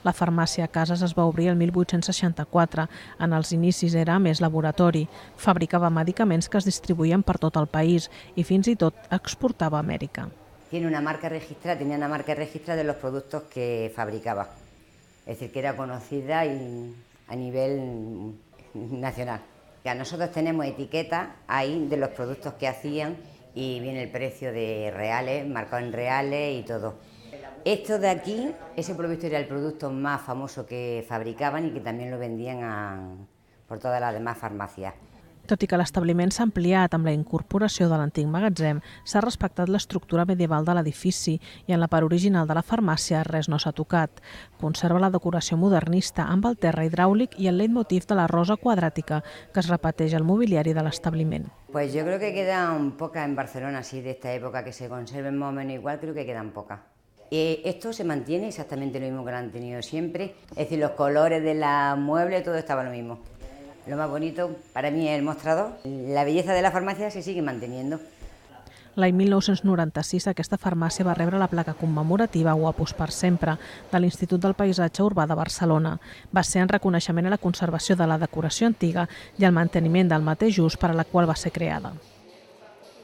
La farmàcia Cases es va obrir el 1864. En els inicis era més laboratori. Fabricava medicaments que es distribuïen per tot el país i fins i tot exportava a Amèrica. Tenía una marca registrada de los productos que fabricaba. Es decir, que era conocida a nivel nacional. Nosotros tenemos etiquetas ahí de los productos que hacían y viene el precio de reales, marcado en reales y todo. Esto de aquí, ese producto era el producto más famoso que fabricaban y que también lo vendían por todas las demás farmacias. Tot i que l'establiment s'ha ampliat amb la incorporació de l'antic magatzem, s'ha respectat l'estructura medieval de l'edifici i en la part original de la farmàcia res no s'ha tocat. Conserva la decoració modernista amb el terra hidràulic i el leitmotiv de la rosa quadràtica que es repeteix al mobiliari de l'establiment. Pues yo creo que quedan pocas en Barcelona, así de esta época, que se conserven más o menos igual, creo que quedan pocas. Esto se mantiene exactamente lo mismo que lo han tenido siempre, es decir, los colores de los muebles, todo estaba lo mismo. Lo más bonito para mí es el mostrador. La belleza de la farmacia se sigue manteniendo. L'any 1996 aquesta farmàcia va rebre la placa commemorativa Guapos per sempre de l'Institut del Paisatge Urbà de Barcelona. Va ser en reconeixement a la conservació de la decoració antiga i al manteniment del mateix ús per a la qual va ser creada.